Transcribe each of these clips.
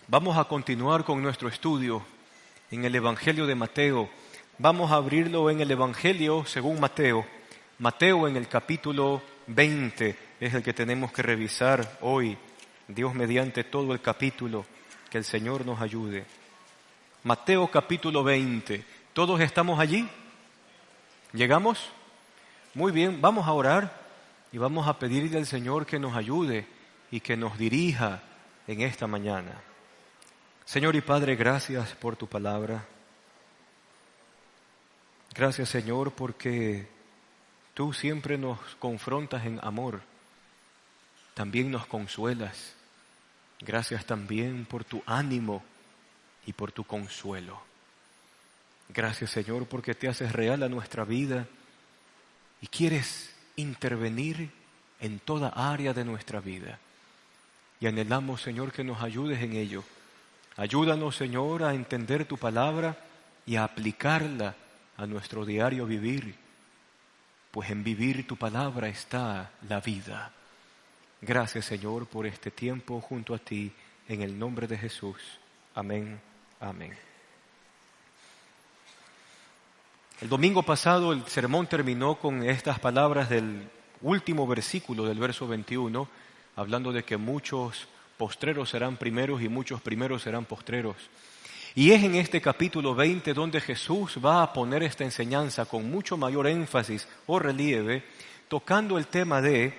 Vamos a continuar con nuestro estudio en el Evangelio de Mateo. Vamos a abrirlo en el Evangelio según Mateo. Mateo en el capítulo 20 es el que tenemos que revisar hoy. Dios mediante todo el capítulo, que el Señor nos ayude. Mateo capítulo 20. ¿Todos estamos allí? ¿Llegamos? Muy bien, vamos a orar y vamos a pedirle al Señor que nos ayude y que nos dirija en esta mañana. Señor y Padre, gracias por tu palabra. Gracias, Señor, porque tú siempre nos confrontas en amor. También nos consuelas. Gracias también por tu ánimo y por tu consuelo. Gracias, Señor, porque te haces real a nuestra vida y quieres intervenir en toda área de nuestra vida. Y anhelamos, Señor, que nos ayudes en ello. Ayúdanos, Señor, a entender tu palabra y a aplicarla a nuestro diario vivir, pues en vivir tu palabra está la vida. Gracias, Señor, por este tiempo junto a ti, en el nombre de Jesús. Amén, amén. El domingo pasado el sermón terminó con estas palabras del último versículo del verso 21, hablando de que muchos postreros serán primeros y muchos primeros serán postreros. Y es en este capítulo 20 donde Jesús va a poner esta enseñanza con mucho mayor énfasis o relieve, tocando el tema de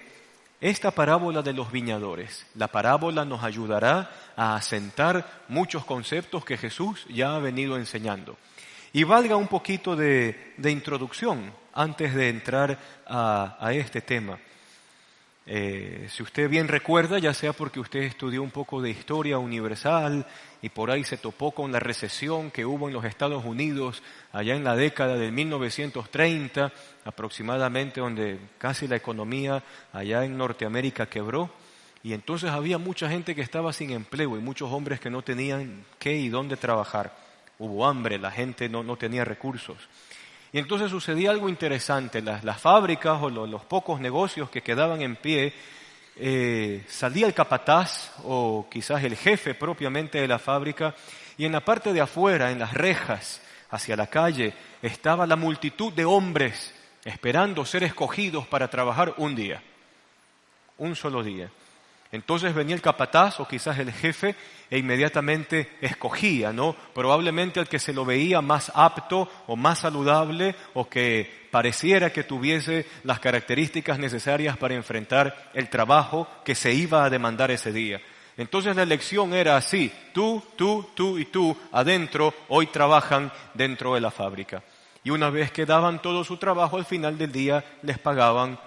esta parábola de los viñadores. La parábola nos ayudará a asentar muchos conceptos que Jesús ya ha venido enseñando. Y valga un poquito de introducción antes de entrar a este tema. Si usted bien recuerda, ya sea porque usted estudió un poco de historia universal y por ahí se topó con la recesión que hubo en los Estados Unidos allá en la década de 1930 aproximadamente, donde casi la economía allá en Norteamérica quebró, y entonces había mucha gente que estaba sin empleo y muchos hombres que no tenían qué y dónde trabajar. Hubo hambre, la gente no tenía recursos. Y entonces sucedía algo interesante. Las fábricas o los pocos negocios que quedaban en pie, salía el capataz o quizás el jefe propiamente de la fábrica, y en la parte de afuera, en las rejas, hacia la calle, estaba la multitud de hombres esperando ser escogidos para trabajar un día, un solo día. Entonces venía el capataz o quizás el jefe e inmediatamente escogía, ¿no? Probablemente al que se lo veía más apto o más saludable o que pareciera que tuviese las características necesarias para enfrentar el trabajo que se iba a demandar ese día. Entonces la elección era así: tú y tú adentro hoy trabajan dentro de la fábrica. Y una vez que daban todo su trabajo, al final del día les pagaban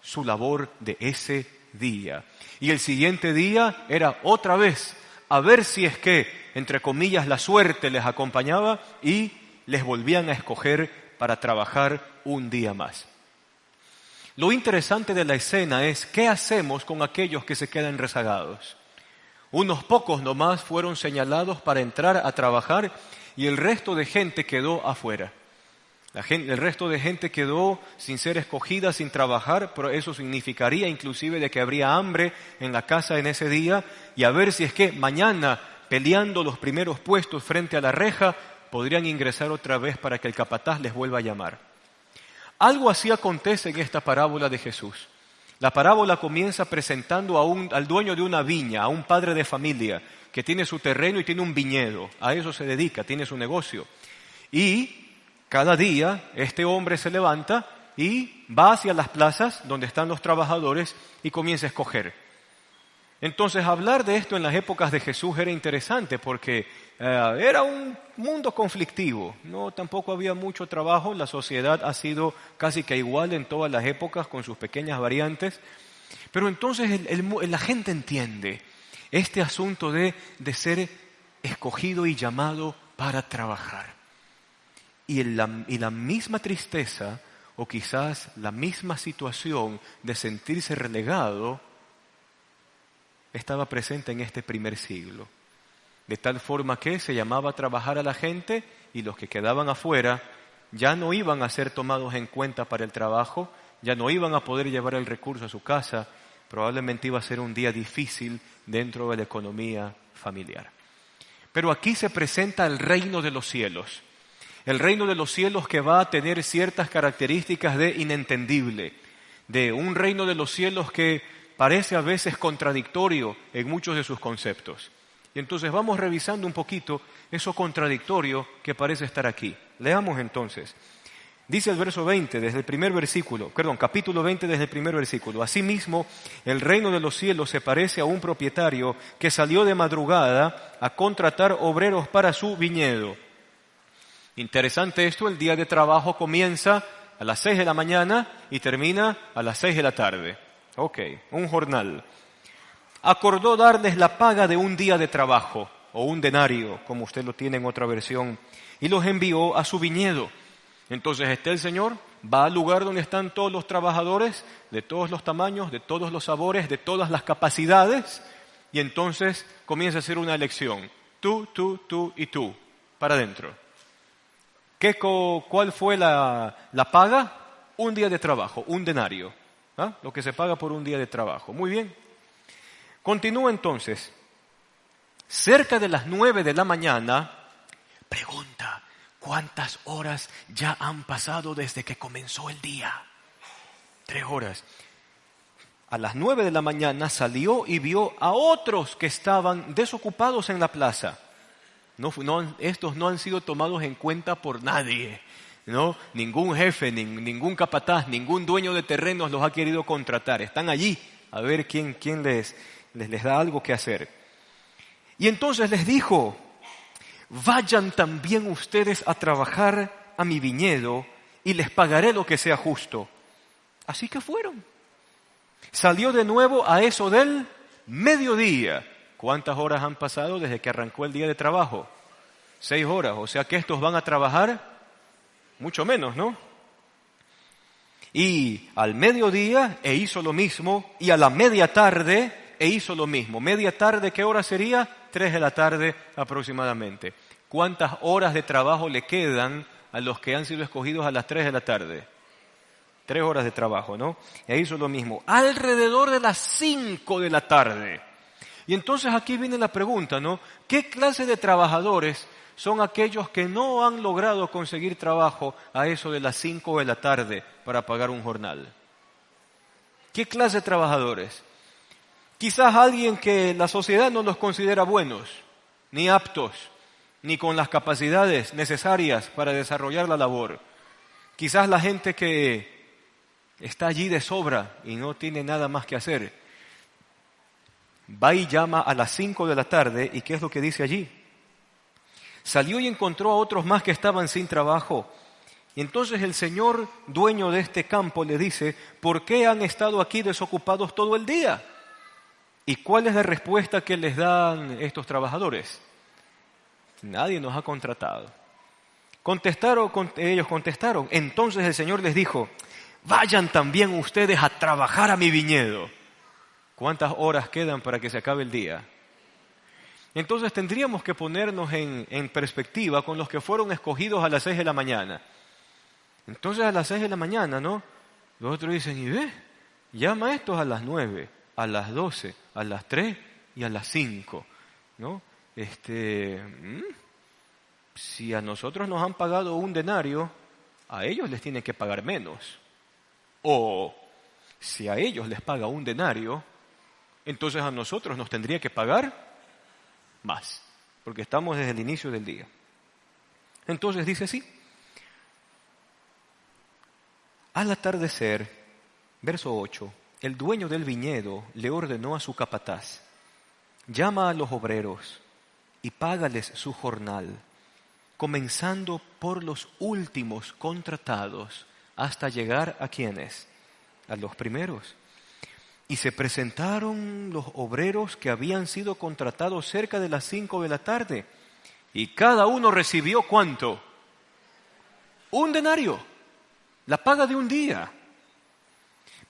su labor de ese día. Y el siguiente día era otra vez a ver si es que, entre comillas, la suerte les acompañaba y les volvían a escoger para trabajar un día más. Lo interesante de la escena es ¿qué hacemos con aquellos que se quedan rezagados? Unos pocos nomás fueron señalados para entrar a trabajar y el resto de gente quedó afuera. El resto de gente quedó sin ser escogida, sin trabajar, pero eso significaría inclusive de que habría hambre en la casa en ese día, y a ver si es que mañana, peleando los primeros puestos frente a la reja, podrían ingresar otra vez para que el capataz les vuelva a llamar. Algo así acontece en esta parábola de Jesús. La parábola comienza presentando al dueño de una viña, a un padre de familia, que tiene su terreno y tiene un viñedo. A eso se dedica, tiene su negocio. Y cada día este hombre se levanta y va hacia las plazas donde están los trabajadores y comienza a escoger. Entonces hablar de esto en las épocas de Jesús era interesante porque era un mundo conflictivo, no tampoco había mucho trabajo, la sociedad ha sido casi que igual en todas las épocas con sus pequeñas variantes, pero entonces la gente entiende este asunto de ser escogido y llamado para trabajar. Y la misma tristeza o quizás la misma situación de sentirse relegado estaba presente en este primer siglo. De tal forma que se llamaba a trabajar a la gente y los que quedaban afuera ya no iban a ser tomados en cuenta para el trabajo, ya no iban a poder llevar el recurso a su casa, probablemente iba a ser un día difícil dentro de la economía familiar. Pero aquí se presenta el reino de los cielos. El reino de los cielos que va a tener ciertas características de inentendible, de un reino de los cielos que parece a veces contradictorio en muchos de sus conceptos. Y entonces vamos revisando un poquito eso contradictorio que parece estar aquí. Leamos entonces. Dice el verso 20, desde el primer versículo, capítulo 20 desde el primer versículo. Asimismo, el reino de los cielos se parece a un propietario que salió de madrugada a contratar obreros para su viñedo. Interesante esto, el día de trabajo comienza a las 6 de la mañana y termina a las 6 de la tarde. Ok, un jornal. Acordó darles la paga de un día de trabajo, o un denario, como usted lo tiene en otra versión, y los envió a su viñedo. Entonces el Señor, va al lugar donde están todos los trabajadores, de todos los tamaños, de todos los sabores, de todas las capacidades, y entonces comienza a hacer una elección. Tú y tú, para adentro. ¿Cuál fue la paga? Un día de trabajo, un denario. Lo que se paga por un día de trabajo. Muy bien. Continúa entonces. Cerca de las 9 de la mañana, pregunta, ¿cuántas horas ya han pasado desde que comenzó el día? 3 horas. A las 9 de la mañana salió y vio a otros que estaban desocupados en la plaza. Estos no han sido tomados en cuenta por nadie, ¿no? Ningún jefe, ningún capataz, ningún dueño de terrenos los ha querido contratar. Están allí a ver quién les da algo que hacer. Y entonces les dijo, vayan también ustedes a trabajar a mi viñedo y les pagaré lo que sea justo. Así que fueron. Salió de nuevo a eso del mediodía. ¿Cuántas horas han pasado desde que arrancó el día de trabajo? 6 horas, o sea que estos van a trabajar mucho menos, ¿no? Y al mediodía hizo lo mismo, y a la media tarde hizo lo mismo. Media tarde, ¿qué hora sería? 3 de la tarde aproximadamente. ¿Cuántas horas de trabajo le quedan a los que han sido escogidos a las 3 de la tarde? 3 horas de trabajo, ¿no? Hizo lo mismo. Alrededor de las 5 de la tarde. Y entonces aquí viene la pregunta, ¿no? ¿Qué clase de trabajadores son aquellos que no han logrado conseguir trabajo a eso de las 5 de la tarde para pagar un jornal? ¿Qué clase de trabajadores? Quizás alguien que la sociedad no los considera buenos, ni aptos, ni con las capacidades necesarias para desarrollar la labor. Quizás la gente que está allí de sobra y no tiene nada más que hacer. Va y llama a las 5 de la tarde, ¿y qué es lo que dice allí? Salió y encontró a otros más que estaban sin trabajo. Y entonces el señor dueño de este campo le dice, ¿por qué han estado aquí desocupados todo el día? ¿Y cuál es la respuesta que les dan estos trabajadores? Nadie nos ha contratado. Ellos contestaron. Entonces el Señor les dijo, vayan también ustedes a trabajar a mi viñedo. ¿Cuántas horas quedan para que se acabe el día? Entonces tendríamos que ponernos en perspectiva con los que fueron escogidos a las 6 de la mañana. Entonces a las 6 de la mañana, ¿no? Los otros dicen, ¿y ve? Llama a estos a las 9, a las 12, a las 3 y a las 5, ¿no? Si a nosotros nos han pagado un denario, a ellos les tienen que pagar menos. O si a ellos les paga un denario, entonces a nosotros nos tendría que pagar más, porque estamos desde el inicio del día. Entonces dice así, al atardecer, verso 8, el dueño del viñedo le ordenó a su capataz, llama a los obreros y págales su jornal, comenzando por los últimos contratados hasta llegar a ¿quiénes? A los primeros. Y se presentaron los obreros que habían sido contratados cerca de las 5 de la tarde. Y cada uno recibió ¿cuánto? Un denario, la paga de un día.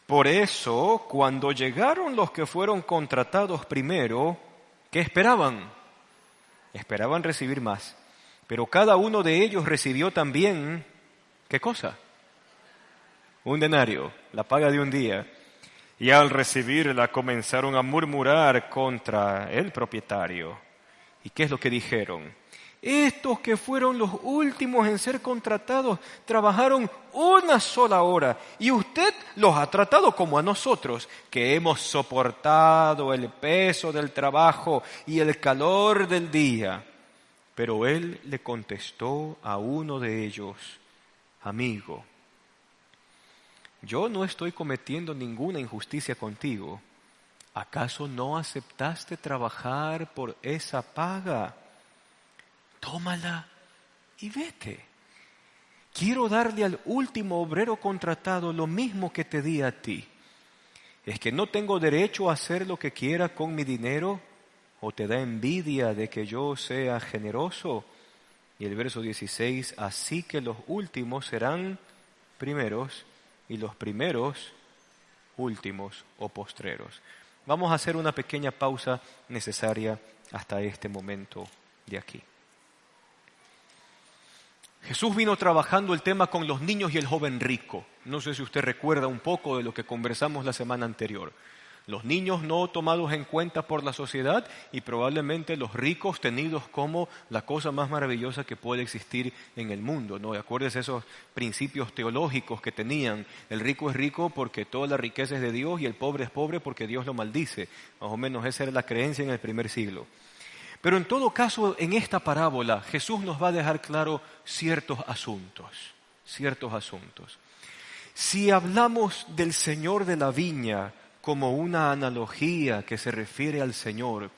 Por eso, cuando llegaron los que fueron contratados primero, ¿qué esperaban? Esperaban recibir más. Pero cada uno de ellos recibió también, ¿qué cosa? Un denario, la paga de un día. Y al recibirla comenzaron a murmurar contra el propietario ¿Y qué es lo que dijeron? Estos que fueron los últimos en ser contratados trabajaron una sola hora y usted los ha tratado como a nosotros, que hemos soportado el peso del trabajo y el calor del día. Pero él le contestó a uno de ellos: amigo, yo no estoy cometiendo ninguna injusticia contigo. ¿Acaso no aceptaste trabajar por esa paga? Tómala y vete. Quiero darle al último obrero contratado lo mismo que te di a ti. ¿Es que no tengo derecho a hacer lo que quiera con mi dinero? ¿O te da envidia de que yo sea generoso? Y el verso 16, así que los últimos serán primeros y los primeros últimos o postreros. Vamos a hacer una pequeña pausa necesaria hasta este momento de aquí. Jesús vino trabajando el tema con los niños y el joven rico. No sé si usted recuerda un poco de lo que conversamos la semana anterior. Los niños no tomados en cuenta por la sociedad y probablemente los ricos tenidos como la cosa más maravillosa que puede existir en el mundo, ¿no? Acuérdense esos principios teológicos que tenían. El rico es rico porque toda la riqueza es de Dios y el pobre es pobre porque Dios lo maldice. Más o menos esa era la creencia en el primer siglo. Pero en todo caso, en esta parábola, Jesús nos va a dejar claro ciertos asuntos. Si hablamos del Señor de la viña como una analogía que se refiere al Señor,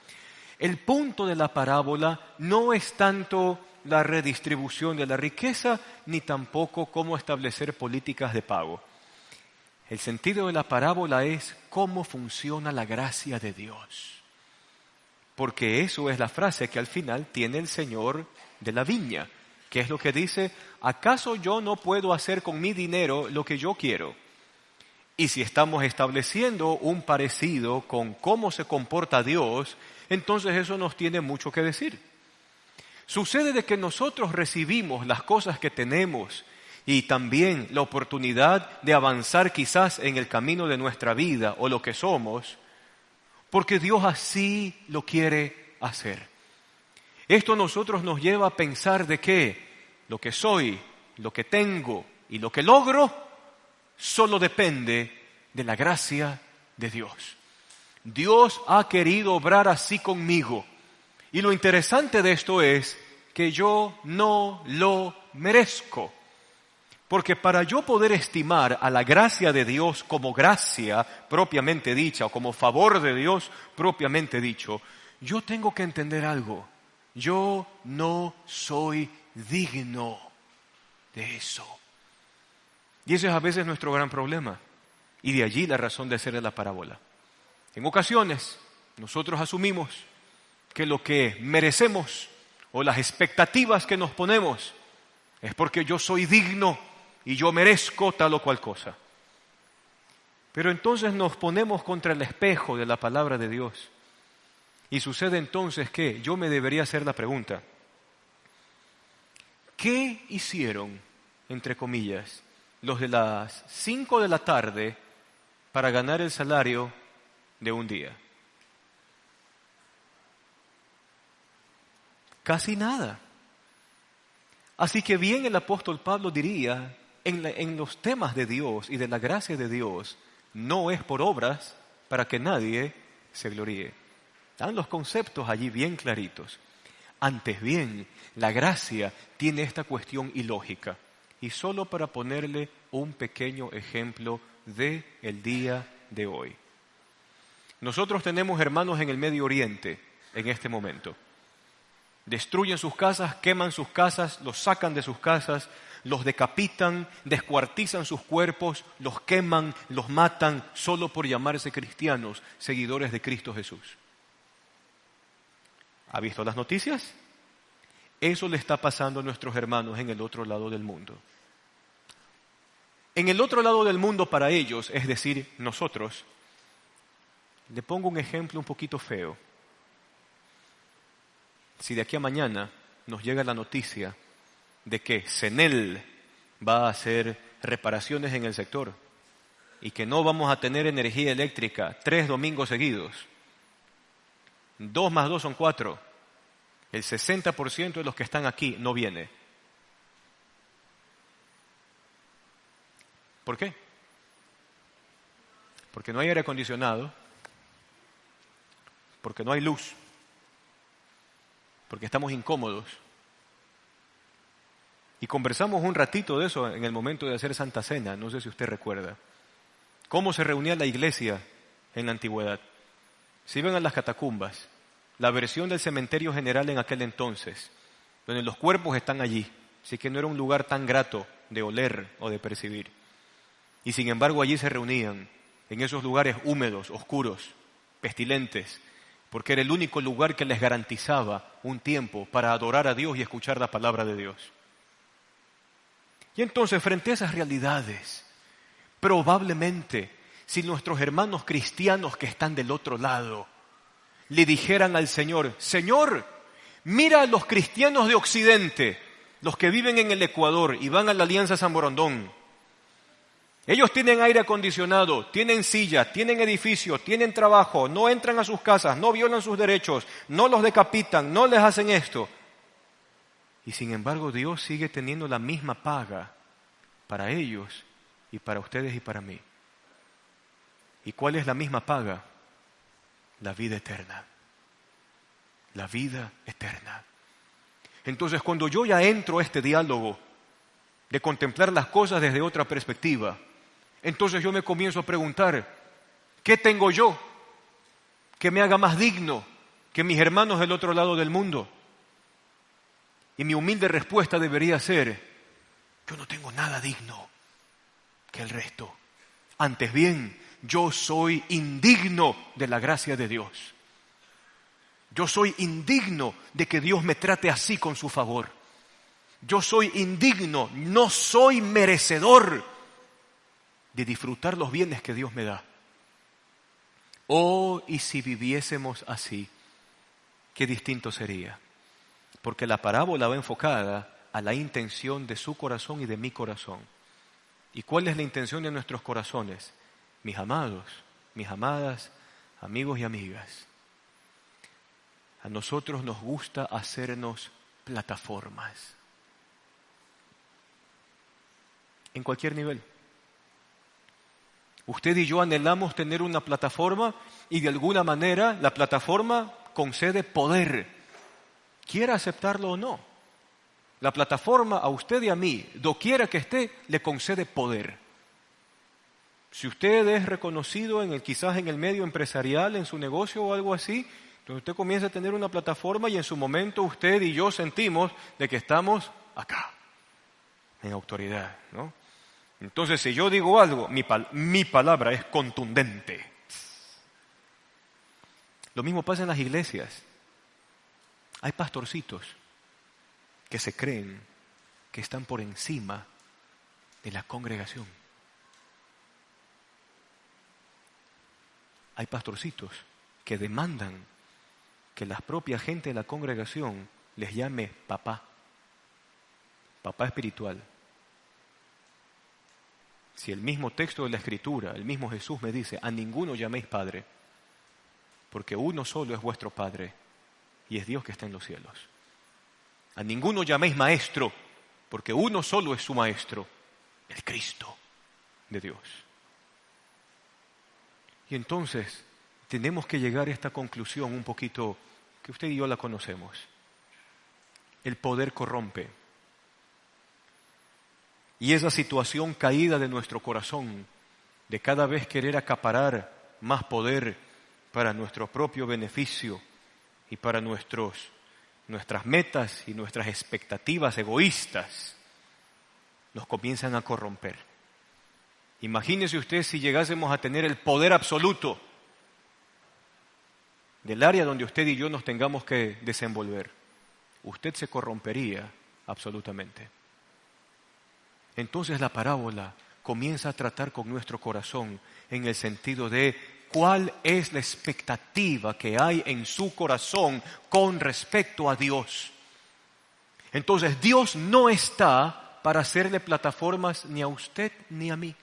el punto de la parábola no es tanto la redistribución de la riqueza, ni tampoco cómo establecer políticas de pago. El sentido de la parábola es cómo funciona la gracia de Dios. Porque eso es la frase que al final tiene el Señor de la viña, que es lo que dice: ¿acaso yo no puedo hacer con mi dinero lo que yo quiero? Y si estamos estableciendo un parecido con cómo se comporta Dios, entonces eso nos tiene mucho que decir. Sucede de que nosotros recibimos las cosas que tenemos y también la oportunidad de avanzar quizás en el camino de nuestra vida o lo que somos, porque Dios así lo quiere hacer. Esto a nosotros nos lleva a pensar de que lo que soy, lo que tengo y lo que logro solo depende de la gracia de Dios. Dios ha querido obrar así conmigo. Y lo interesante de esto es que yo no lo merezco. Porque para yo poder estimar a la gracia de Dios como gracia propiamente dicha o como favor de Dios propiamente dicho, yo tengo que entender algo. Yo no soy digno de eso. Y ese es a veces nuestro gran problema. Y de allí la razón de ser de la parábola. En ocasiones nosotros asumimos que lo que merecemos o las expectativas que nos ponemos es porque yo soy digno y yo merezco tal o cual cosa. Pero entonces nos ponemos contra el espejo de la palabra de Dios. Y sucede entonces que yo me debería hacer la pregunta: ¿qué hicieron, entre comillas, los de las 5 de la tarde para ganar el salario de un día? Casi nada. Así que bien el apóstol Pablo diría, en los temas de Dios y de la gracia de Dios, no es por obras para que nadie se gloríe. Están los conceptos allí bien claritos. Antes bien, la gracia tiene esta cuestión ilógica. Y solo para ponerle un pequeño ejemplo de el día de hoy. Nosotros tenemos hermanos en el Medio Oriente en este momento. Destruyen sus casas, queman sus casas, los sacan de sus casas, los decapitan, descuartizan sus cuerpos, los queman, los matan, solo por llamarse cristianos, seguidores de Cristo Jesús. ¿Ha visto las noticias? Eso le está pasando a nuestros hermanos en el otro lado del mundo. En el otro lado del mundo para ellos, es decir, nosotros, le pongo un ejemplo un poquito feo. Si de aquí a mañana nos llega la noticia de que CENEL va a hacer reparaciones en el sector y que no vamos a tener energía eléctrica 3 domingos seguidos, 2 más 2 son 4, El 60% de los que están aquí no viene. ¿Por qué? Porque no hay aire acondicionado, porque no hay luz, porque estamos incómodos. Y conversamos un ratito de eso en el momento de hacer Santa Cena, no sé si usted recuerda. ¿Cómo se reunía la iglesia en la antigüedad? Se iban a las catacumbas, la versión del cementerio general en aquel entonces, donde los cuerpos están allí, así que no era un lugar tan grato de oler o de percibir. Y sin embargo allí se reunían, en esos lugares húmedos, oscuros, pestilentes, porque era el único lugar que les garantizaba un tiempo para adorar a Dios y escuchar la palabra de Dios. Y entonces, frente a esas realidades, probablemente, si nuestros hermanos cristianos que están del otro lado le dijeran al Señor: Señor, mira a los cristianos de Occidente, los que viven en el Ecuador y van a la Alianza San Borondón. Ellos tienen aire acondicionado, tienen silla, tienen edificio, tienen trabajo, no entran a sus casas, no violan sus derechos, no los decapitan, no les hacen esto. Y sin embargo Dios sigue teniendo la misma paga para ellos y para ustedes y para mí. ¿Y cuál es la misma paga? La vida eterna. La vida eterna. Entonces, cuando yo ya entro a este diálogo de contemplar las cosas desde otra perspectiva, entonces yo me comienzo a preguntar: ¿qué tengo yo que me haga más digno que mis hermanos del otro lado del mundo? Y mi humilde respuesta debería ser: yo no tengo nada digno que el resto. Antes bien, yo soy indigno de la gracia de Dios. Yo soy indigno de que Dios me trate así con su favor. Yo soy indigno, no soy merecedor de disfrutar los bienes que Dios me da. Oh, y si viviésemos así, qué distinto sería. Porque la parábola va enfocada a la intención de su corazón y de mi corazón. ¿Y cuál es la intención de nuestros corazones? Mis amados, mis amadas, amigos y amigas, a nosotros nos gusta hacernos plataformas. En cualquier nivel. Usted y yo anhelamos tener una plataforma y de alguna manera la plataforma concede poder, quiera aceptarlo o no. La plataforma a usted y a mí, doquiera que esté, le concede poder. Si usted es reconocido quizás en el medio empresarial, en su negocio o algo así, entonces usted comienza a tener una plataforma y en su momento usted y yo sentimos de que estamos acá, en autoridad, ¿no? Entonces, si yo digo algo, mi palabra es contundente. Lo mismo pasa en las iglesias. Hay pastorcitos que se creen que están por encima de la congregación. Hay pastorcitos que demandan que la propia gente de la congregación les llame papá espiritual. Si el mismo texto de la Escritura, el mismo Jesús me dice: a ninguno llaméis Padre, porque uno solo es vuestro Padre, y es Dios que está en los cielos. A ninguno llaméis Maestro, porque uno solo es su Maestro, el Cristo de Dios. Y entonces tenemos que llegar a esta conclusión un poquito, que usted y yo la conocemos. El poder corrompe. Y esa situación caída de nuestro corazón, de cada vez querer acaparar más poder para nuestro propio beneficio y para nuestras metas y nuestras expectativas egoístas, nos comienzan a corromper. Imagínese usted si llegásemos a tener el poder absoluto del área donde usted y yo nos tengamos que desenvolver. Usted se corrompería absolutamente. Entonces la parábola comienza a tratar con nuestro corazón en el sentido de cuál es la expectativa que hay en su corazón con respecto a Dios. Entonces Dios no está para hacerle plataformas ni a usted ni a mí.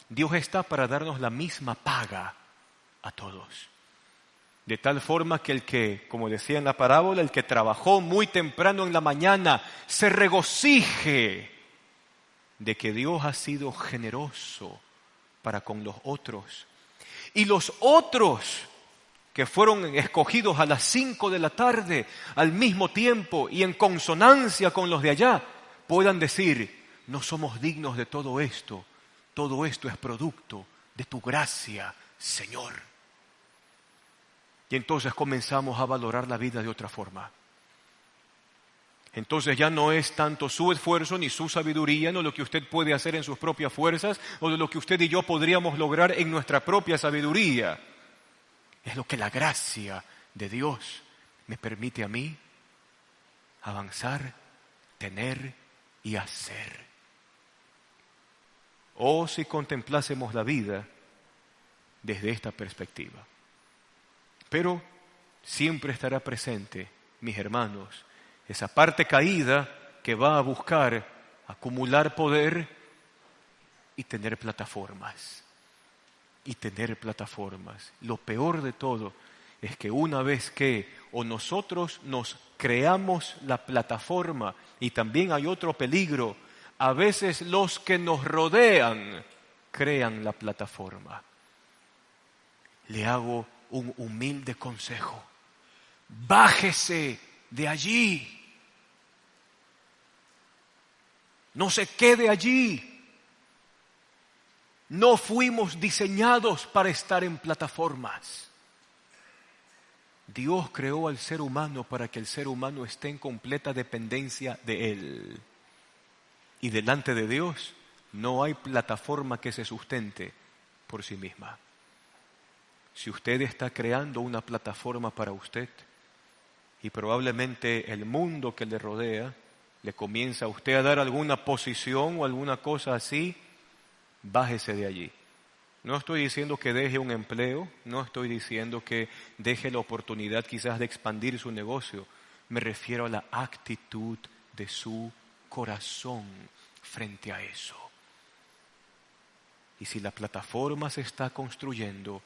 Dios está para darnos la misma paga a todos. De tal forma que el que, como decía en la parábola, el que trabajó muy temprano en la mañana, se regocije de que Dios ha sido generoso para con los otros. Y los otros que fueron escogidos a las 5 de la tarde, al mismo tiempo y en consonancia con los de allá, puedan decir, no somos dignos de todo esto es producto de tu gracia, Señor. Y entonces comenzamos a valorar la vida de otra forma. Entonces ya no es tanto su esfuerzo ni su sabiduría, no lo que usted puede hacer en sus propias fuerzas o de lo que usted y yo podríamos lograr en nuestra propia sabiduría. Es lo que la gracia de Dios me permite a mí avanzar, tener y hacer. Oh, si contemplásemos la vida desde esta perspectiva. Pero siempre estará presente, mis hermanos, esa parte caída que va a buscar acumular poder y tener plataformas. Lo peor de todo es que una vez que o nosotros nos creamos la plataforma, y también hay otro peligro, a veces los que nos rodean crean la plataforma. Le hago un humilde consejo. Bájese de allí. No se quede allí. No fuimos diseñados para estar en plataformas. Dios creó al ser humano para que el ser humano esté en completa dependencia de Él. Y delante de Dios no hay plataforma que se sustente por sí misma. Si usted está creando una plataforma para usted y probablemente el mundo que le rodea le comienza a usted a dar alguna posición o alguna cosa así, bájese de allí. No estoy diciendo que deje un empleo, no estoy diciendo que deje la oportunidad quizás de expandir su negocio. Me refiero a la actitud de su corazón frente a eso. Y si la plataforma se está construyendo,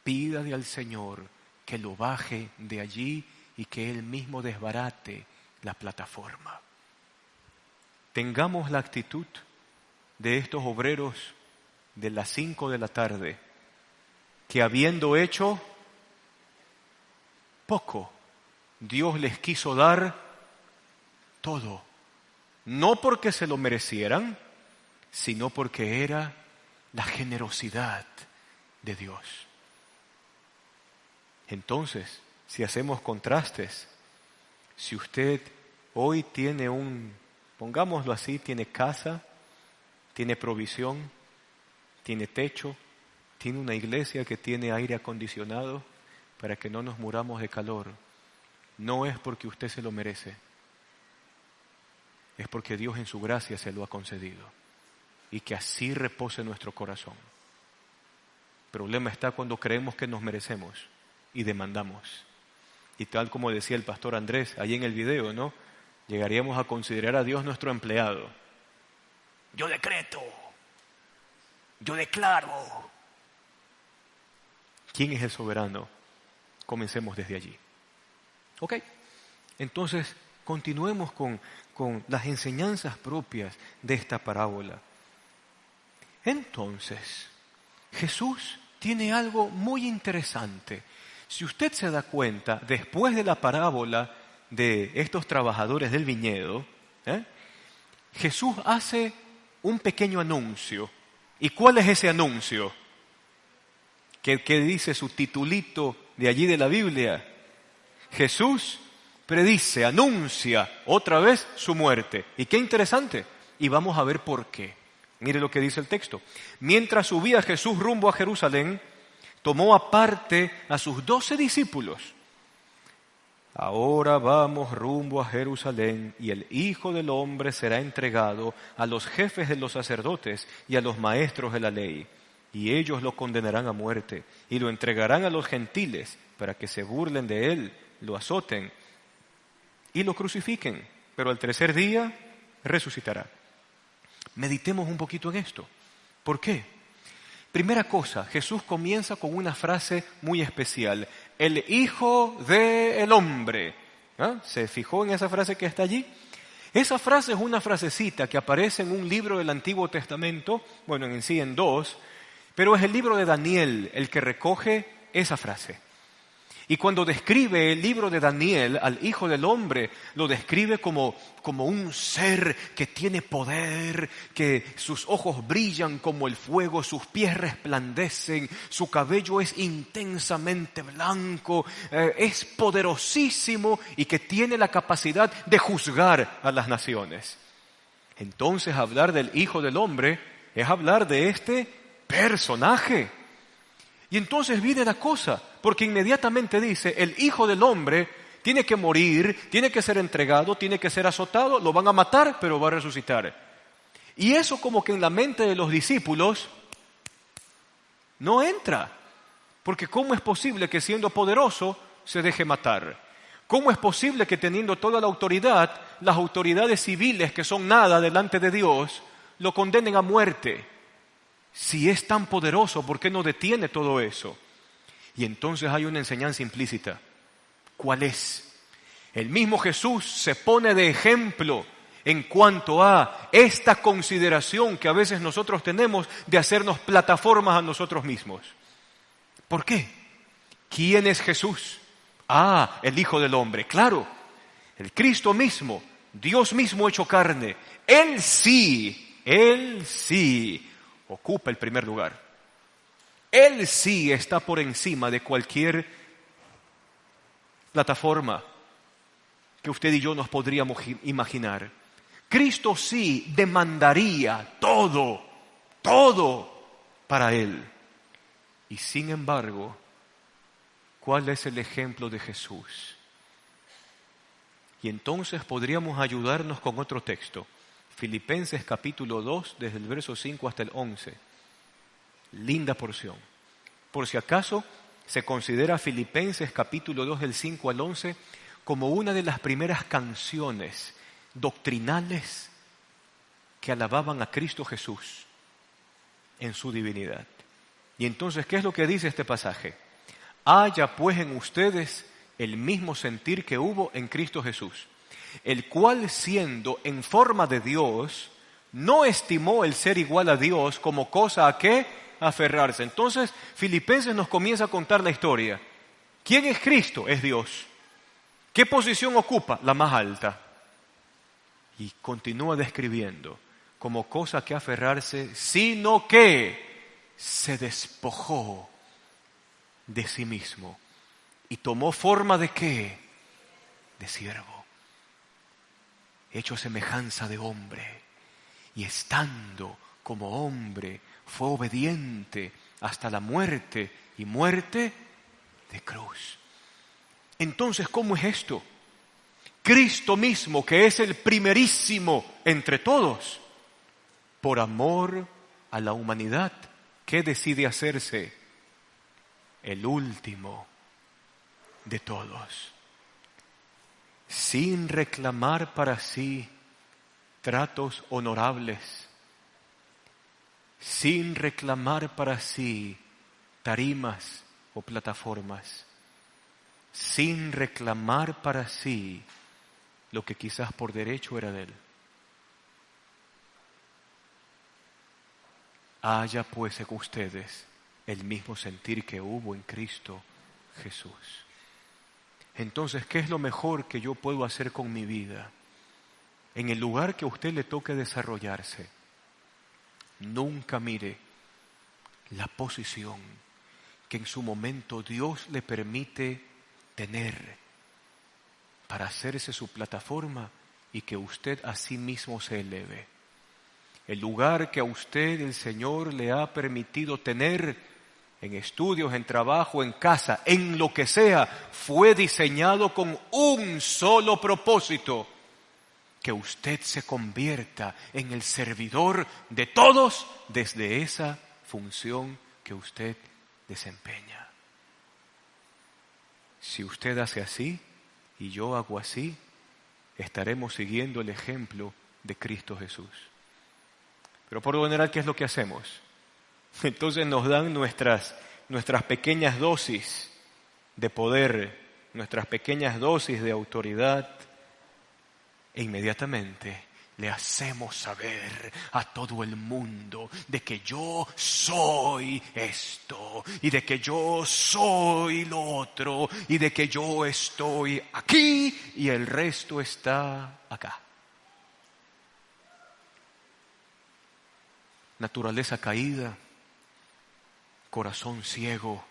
pídale al Señor que lo baje de allí y que Él mismo desbarate la plataforma. Tengamos la actitud de estos obreros de las 5 de la tarde, que habiendo hecho poco, Dios les quiso dar todo. No porque se lo merecieran, sino porque era la generosidad de Dios. Entonces, si hacemos contrastes, si usted hoy tiene pongámoslo así, tiene casa, tiene provisión, tiene techo, tiene una iglesia que tiene aire acondicionado para que no nos muramos de calor, no es porque usted se lo merece, es porque Dios en su gracia se lo ha concedido y que así repose nuestro corazón. El problema está cuando creemos que nos merecemos y demandamos. Y tal como decía el pastor Andrés ahí en el video, ¿no? Llegaríamos a considerar a Dios nuestro empleado. Yo decreto, yo declaro. ¿Quién es el soberano? Comencemos desde allí. ¿Ok? Entonces, continuemos con las enseñanzas propias de esta parábola. Entonces, Jesús tiene algo muy interesante. Si usted se da cuenta, después de la parábola de estos trabajadores del viñedo, Jesús hace un pequeño anuncio. ¿Y cuál es ese anuncio? ¿Qué dice su titulito de allí de la Biblia? Jesús predice, anuncia otra vez su muerte. Y qué interesante. Y vamos a ver por qué. Mire lo que dice el texto. Mientras subía Jesús rumbo a Jerusalén, tomó aparte a sus 12 discípulos. Ahora vamos rumbo a Jerusalén y el Hijo del Hombre será entregado a los jefes de los sacerdotes y a los maestros de la ley. Y ellos lo condenarán a muerte y lo entregarán a los gentiles para que se burlen de él, lo azoten y lo crucifiquen. Pero al tercer día resucitará. Meditemos un poquito en esto. ¿Por qué? Primera cosa, Jesús comienza con una frase muy especial. el Hijo del Hombre. ¿Ah? ¿Se fijó en esa frase que está allí? Esa frase es una frasecita que aparece en un libro del Antiguo Testamento, bueno, en sí en dos, pero es el libro de Daniel el que recoge esa frase. Y cuando describe el libro de Daniel al Hijo del Hombre, lo describe como un ser que tiene poder, que sus ojos brillan como el fuego, sus pies resplandecen, su cabello es intensamente blanco, es poderosísimo y que tiene la capacidad de juzgar a las naciones. Entonces, hablar del Hijo del Hombre es hablar de este personaje. Y entonces viene la cosa, porque inmediatamente dice, el Hijo del Hombre tiene que morir, tiene que ser entregado, tiene que ser azotado, lo van a matar, pero va a resucitar. Y eso como que en la mente de los discípulos no entra, porque ¿cómo es posible que siendo poderoso se deje matar? ¿Cómo es posible que teniendo toda la autoridad, las autoridades civiles que son nada delante de Dios, lo condenen a muerte? Si es tan poderoso, ¿por qué no detiene todo eso? Y entonces hay una enseñanza implícita. ¿Cuál es? El mismo Jesús se pone de ejemplo en cuanto a esta consideración que a veces nosotros tenemos de hacernos plataformas a nosotros mismos. ¿Por qué? ¿Quién es Jesús? Ah, el Hijo del Hombre. Claro, el Cristo mismo, Dios mismo hecho carne. Él sí ocupa el primer lugar. Él sí está por encima de cualquier plataforma que usted y yo nos podríamos imaginar. Cristo sí demandaría todo para Él. Y sin embargo, ¿cuál es el ejemplo de Jesús? Y entonces podríamos ayudarnos con otro texto. Filipenses capítulo 2, desde el verso 5 hasta el 11. Linda porción. Por si acaso, se considera Filipenses capítulo 2, del 5 al 11, como una de las primeras canciones doctrinales que alababan a Cristo Jesús en su divinidad. Y entonces, ¿qué es lo que dice este pasaje? Haya pues en ustedes el mismo sentir que hubo en Cristo Jesús, el cual siendo en forma de Dios, no estimó el ser igual a Dios como cosa a qué aferrarse. Entonces, Filipenses nos comienza a contar la historia. ¿Quién es Cristo? Es Dios. ¿Qué posición ocupa? La más alta. Y continúa describiendo como cosa que aferrarse, sino que se despojó de sí mismo y tomó forma de ¿qué? De siervo, hecho semejanza de hombre, y estando como hombre, fue obediente hasta la muerte, y muerte de cruz. Entonces, ¿cómo es esto? Cristo mismo, que es el primerísimo entre todos, por amor a la humanidad, ¿qué decide hacerse? El último de todos, sin reclamar para sí tratos honorables, sin reclamar para sí tarimas o plataformas, sin reclamar para sí lo que quizás por derecho era de él. Haya pues en ustedes el mismo sentir que hubo en Cristo Jesús. Entonces, ¿qué es lo mejor que yo puedo hacer con mi vida? En el lugar que a usted le toque desarrollarse, nunca mire la posición que en su momento Dios le permite tener para hacerse su plataforma y que usted a sí mismo se eleve. El lugar que a usted el Señor le ha permitido tener en estudios, en trabajo, en casa, en lo que sea, fue diseñado con un solo propósito: que usted se convierta en el servidor de todos desde esa función que usted desempeña. Si usted hace así y yo hago así, estaremos siguiendo el ejemplo de Cristo Jesús. Pero por lo general, ¿qué es lo que hacemos? Entonces nos dan nuestras pequeñas dosis de poder, nuestras pequeñas dosis de autoridad, e inmediatamente le hacemos saber a todo el mundo de que yo soy esto, y de que yo soy lo otro, y de que yo estoy aquí y el resto está acá. Naturaleza caída, corazón ciego,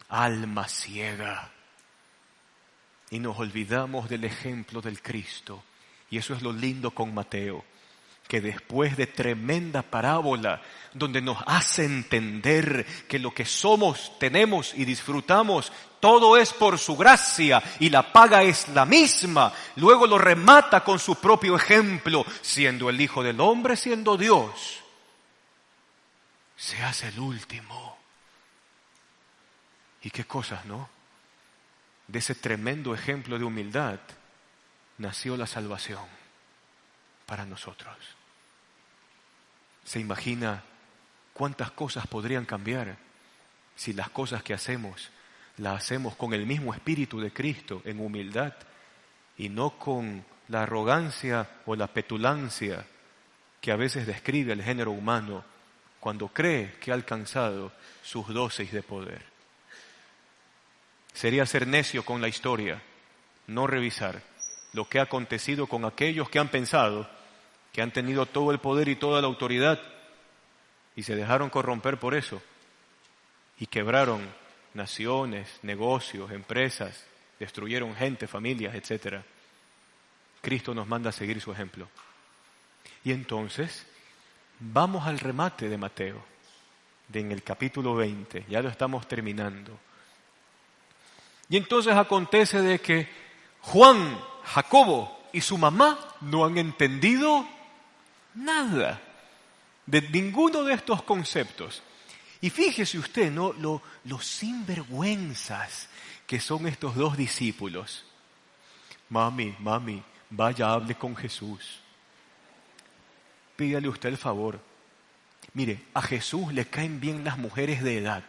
alma ciega. Y nos olvidamos del ejemplo del Cristo. Y eso es lo lindo con Mateo, que después de tremenda parábola, donde nos hace entender que lo que somos, tenemos y disfrutamos, todo es por su gracia y la paga es la misma. Luego lo remata con su propio ejemplo, siendo el Hijo del Hombre, siendo Dios. Se hace el último. ¿Y qué cosas, no? De ese tremendo ejemplo de humildad nació la salvación para nosotros. ¿Se imagina cuántas cosas podrían cambiar si las cosas que hacemos las hacemos con el mismo espíritu de Cristo, en humildad, y no con la arrogancia o la petulancia que a veces describe el género humano cuando cree que ha alcanzado sus dosis de poder? Sería ser necio con la historia, no revisar lo que ha acontecido con aquellos que han pensado que han tenido todo el poder y toda la autoridad y se dejaron corromper por eso y quebraron naciones, negocios, empresas, destruyeron gente, familias, etc. Cristo nos manda a seguir su ejemplo. Y entonces vamos al remate de Mateo, en el capítulo 20, ya lo estamos terminando. Y entonces acontece de que Juan, Jacobo y su mamá no han entendido nada de ninguno de estos conceptos. Y fíjese usted, ¿no? Los sinvergüenzas que son estos dos discípulos. Mami, vaya, hable con Jesús. Pídale usted el favor. Mire, a Jesús le caen bien las mujeres de edad.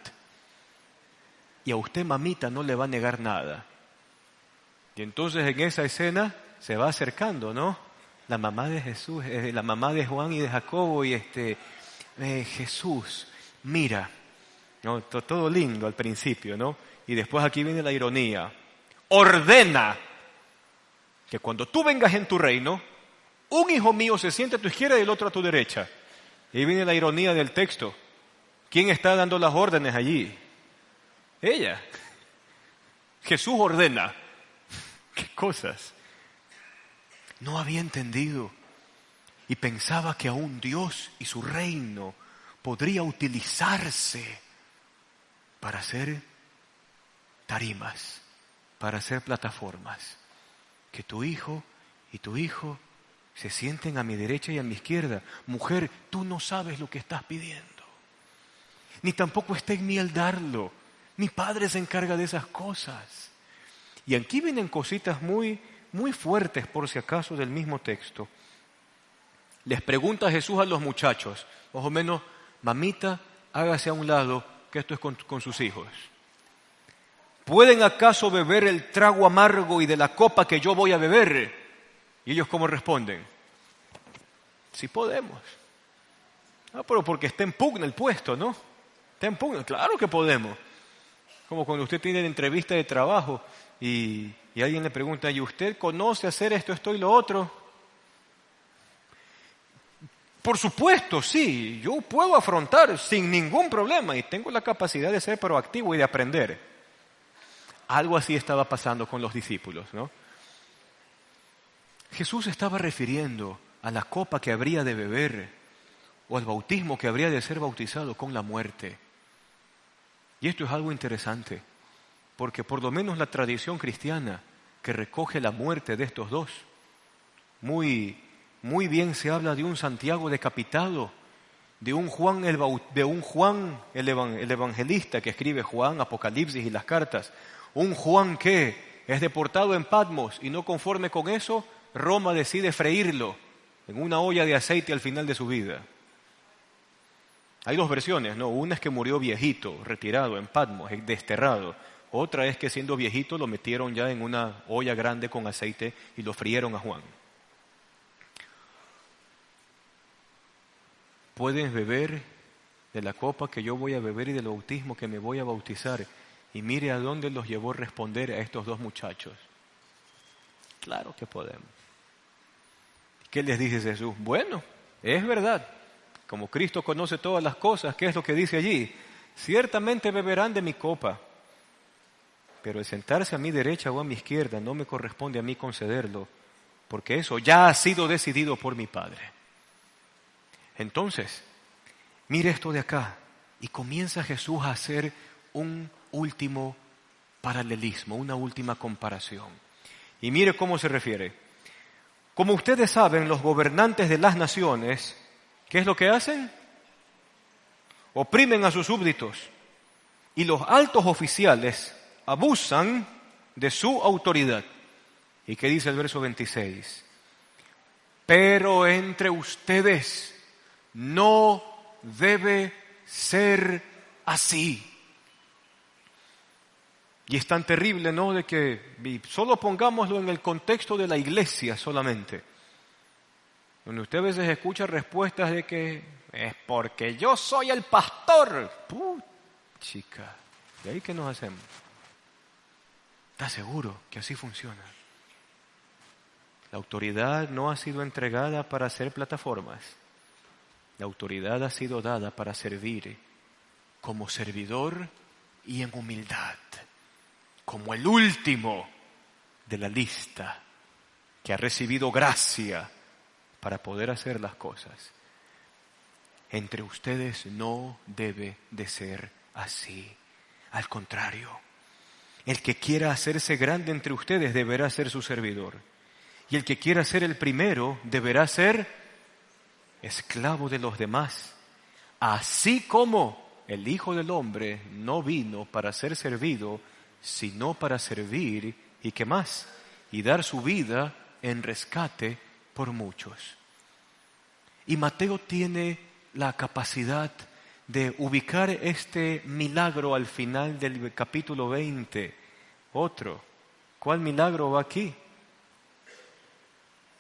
Y a usted, mamita, no le va a negar nada. Y entonces en esa escena se va acercando, ¿no? La mamá de Jesús, la mamá de Juan y de Jacobo y Jesús, mira, ¿no? Todo lindo al principio, ¿no? Y después aquí viene la ironía. Ordena que cuando tú vengas en tu reino, un hijo mío se siente a tu izquierda y el otro a tu derecha. Y ahí viene la ironía del texto. ¿Quién está dando las órdenes allí? Ella. Jesús ordena. ¿Qué cosas? No había entendido y pensaba que aún Dios y su reino podría utilizarse para hacer tarimas, para hacer plataformas. Que tu hijo y tu hijo se sienten a mi derecha y a mi izquierda. Mujer, tú no sabes lo que estás pidiendo. Ni tampoco está en mí el darlo. Mi Padre se encarga de esas cosas. Y aquí vienen cositas muy fuertes, por si acaso, del mismo texto. Les pregunta Jesús a los muchachos, más o menos, mamita, hágase a un lado, que esto es con sus hijos. ¿Pueden acaso beber el trago amargo y de la copa que yo voy a beber? Y ellos, ¿cómo responden? Sí podemos. Pero porque está en pugna el puesto, ¿no? Está en pugna, claro que podemos. Como cuando usted tiene la entrevista de trabajo y alguien le pregunta, ¿y usted conoce hacer esto y lo otro? Por supuesto, sí, yo puedo afrontar sin ningún problema y tengo la capacidad de ser proactivo y de aprender. Algo así estaba pasando con los discípulos, ¿no? Jesús estaba refiriendo a la copa que habría de beber o al bautismo que habría de ser bautizado con la muerte. Y esto es algo interesante, porque por lo menos la tradición cristiana que recoge la muerte de estos dos, muy bien se habla de un Santiago decapitado, de un Juan el evangelista que escribe Juan, Apocalipsis y las cartas, un Juan que es deportado en Patmos y no conforme con eso, Roma decide freírlo en una olla de aceite al final de su vida. Hay dos versiones, ¿no? Una es que murió viejito, retirado en Patmos, desterrado. Otra es que siendo viejito lo metieron ya en una olla grande con aceite y lo frieron a Juan. Pueden beber de la copa que yo voy a beber y del bautismo que me voy a bautizar. Y mire a dónde los llevó a responder a estos dos muchachos. Claro que podemos. ¿Qué les dice Jesús? Bueno, es verdad. Como Cristo conoce todas las cosas, ¿qué es lo que dice allí? Ciertamente beberán de mi copa, pero el sentarse a mi derecha o a mi izquierda no me corresponde a mí concederlo, porque eso ya ha sido decidido por mi Padre. Entonces, mire esto de acá, y comienza Jesús a hacer un último paralelismo, una última comparación. Y mire cómo se refiere. Como ustedes saben, los gobernantes de las naciones, ¿qué es lo que hacen? Oprimen a sus súbditos. Y los altos oficiales abusan de su autoridad. ¿Y qué dice el verso 26? Pero entre ustedes no debe ser así. Y es tan terrible, ¿no?, de que solo pongámoslo en el contexto de la iglesia solamente. Donde usted a veces escucha respuestas de que es porque yo soy el pastor. Chica, ¿de ahí qué nos hacemos? ¿Estás seguro que así funciona? La autoridad no ha sido entregada para hacer plataformas. La autoridad ha sido dada para servir como servidor y en humildad. Como el último de la lista que ha recibido gracia para poder hacer las cosas. Entre ustedes no debe de ser así. Al contrario, el que quiera hacerse grande entre ustedes deberá ser su servidor. Y el que quiera ser el primero deberá ser esclavo de los demás. Así como el Hijo del Hombre no vino para ser servido, sino para servir, ¿y qué más? Y dar su vida en rescate por muchos. Y Mateo tiene la capacidad de ubicar este milagro al final del capítulo 20. Otro. ¿Cuál milagro va aquí?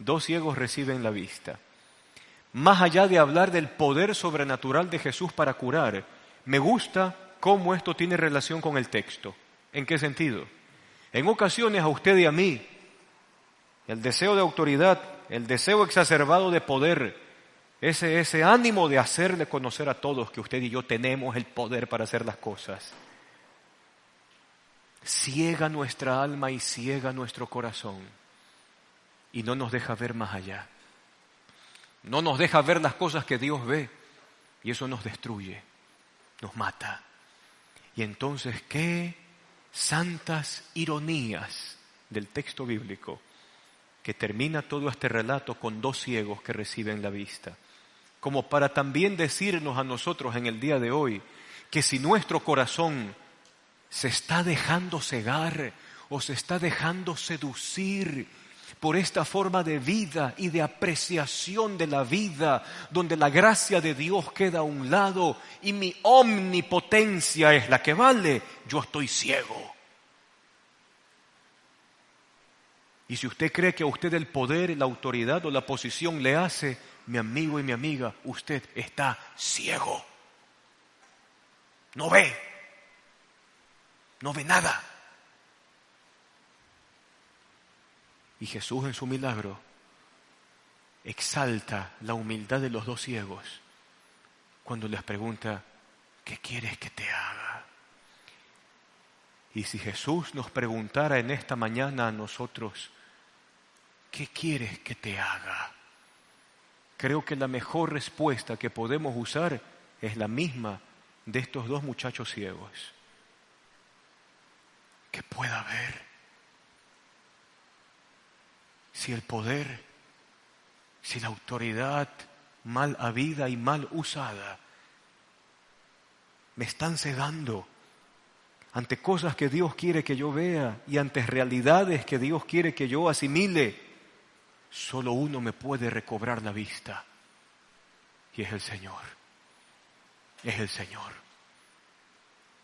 2 ciegos reciben la vista. Más allá de hablar del poder sobrenatural de Jesús para curar, me gusta cómo esto tiene relación con el texto. ¿En qué sentido? En ocasiones a usted y a mí, el deseo de autoridad, el deseo exacerbado de poder, ese ánimo de hacerle conocer a todos que usted y yo tenemos el poder para hacer las cosas, ciega nuestra alma y ciega nuestro corazón y no nos deja ver más allá. No nos deja ver las cosas que Dios ve y eso nos destruye, nos mata. Y entonces, ¿qué santas ironías del texto bíblico que termina todo este relato con 2 ciegos que reciben la vista? Como para también decirnos a nosotros en el día de hoy que si nuestro corazón se está dejando cegar o se está dejando seducir por esta forma de vida y de apreciación de la vida, donde la gracia de Dios queda a un lado y mi omnipotencia es la que vale, yo estoy ciego. Y si usted cree que a usted el poder, la autoridad o la posición le hace, mi amigo y mi amiga, usted está ciego. No ve nada. Y Jesús en su milagro exalta la humildad de los 2 ciegos cuando les pregunta, ¿qué quieres que te haga? Y si Jesús nos preguntara en esta mañana a nosotros, ¿qué quieres que te haga? Creo que la mejor respuesta que podemos usar es la misma de estos 2 muchachos ciegos. Que pueda ver. Si el poder, si la autoridad mal habida y mal usada me están cegando ante cosas que Dios quiere que yo vea y ante realidades que Dios quiere que yo asimile, solo uno me puede recobrar la vista y es el Señor. Es el Señor.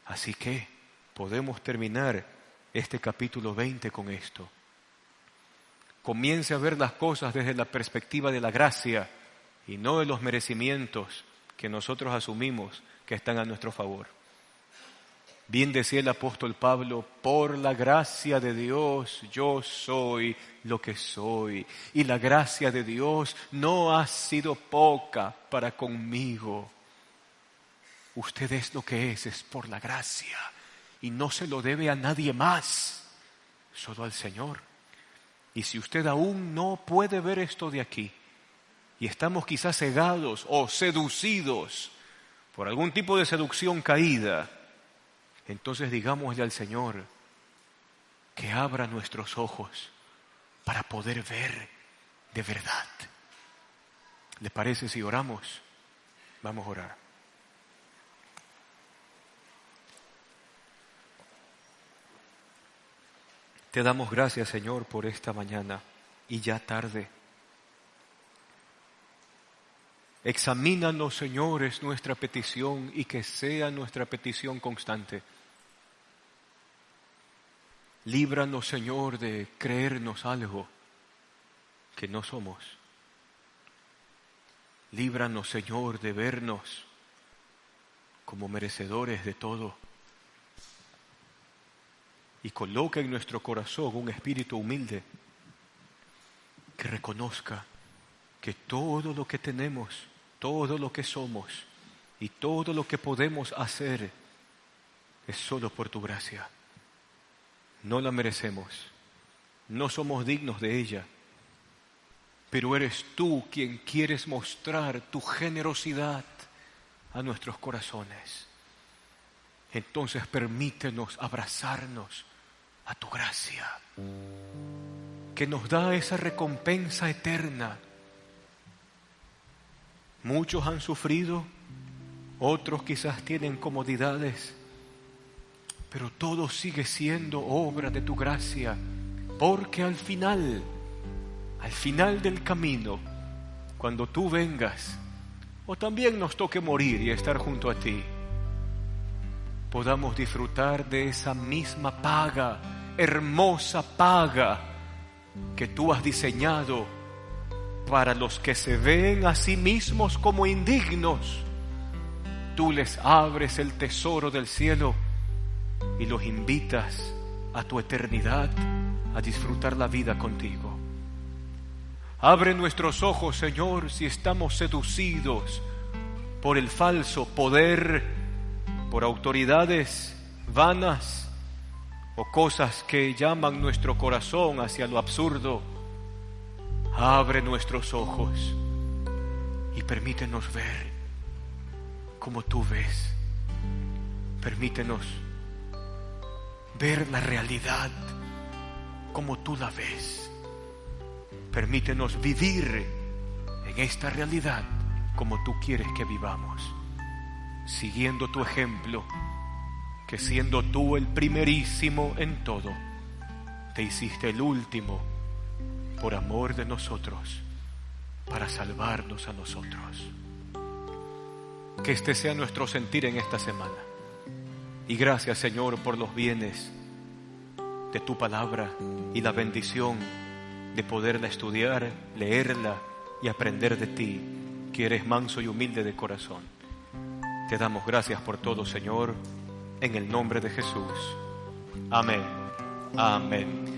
Así que podemos terminar este capítulo 20 con esto. Comience a ver las cosas desde la perspectiva de la gracia y no de los merecimientos que nosotros asumimos que están a nuestro favor. Bien decía el apóstol Pablo, por la gracia de Dios yo soy lo que soy. Y la gracia de Dios no ha sido poca para conmigo. Usted es lo que es por la gracia. Y no se lo debe a nadie más, solo al Señor. Y si usted aún no puede ver esto de aquí, y estamos quizás cegados o seducidos por algún tipo de seducción caída, entonces digámosle al Señor que abra nuestros ojos para poder ver de verdad. ¿Le parece si oramos? Vamos a orar. Te damos gracias, Señor, por esta mañana y ya tarde. Examínanos, Señor, es nuestra petición y que sea nuestra petición constante. Líbranos, Señor, de creernos algo que no somos. Líbranos, Señor, de vernos como merecedores de todo. Y coloca en nuestro corazón un espíritu humilde que reconozca que todo lo que tenemos, todo lo que somos y todo lo que podemos hacer es solo por tu gracia. No la merecemos, no somos dignos de ella, pero eres tú quien quieres mostrar tu generosidad a nuestros corazones. Entonces permítenos abrazarnos a tu gracia, que nos da esa recompensa eterna. Muchos han sufrido, otros quizás tienen comodidades, pero todo sigue siendo obra de tu gracia, porque al final del camino, cuando tú vengas, o también nos toque morir y estar junto a ti, podamos disfrutar de esa misma paga, hermosa paga que tú has diseñado para los que se ven a sí mismos como indignos. Tú les abres el tesoro del cielo y los invitas a tu eternidad, a disfrutar la vida contigo. Abre nuestros ojos, Señor, si estamos seducidos por el falso poder, por autoridades vanas o cosas que llaman nuestro corazón hacia lo absurdo. Abre nuestros ojos y permítenos ver como tú ves. Permítenos ver la realidad como tú la ves. Permítenos vivir en esta realidad como tú quieres que vivamos, siguiendo tu ejemplo, que siendo tú el primerísimo en todo, te hiciste el último por amor de nosotros, para salvarnos a nosotros. Que este sea nuestro sentir en esta semana. Y gracias, Señor, por los bienes de tu palabra y la bendición de poderla estudiar, leerla y aprender de ti, que eres manso y humilde de corazón. Te damos gracias por todo, Señor, en el nombre de Jesús. Amén. Amén.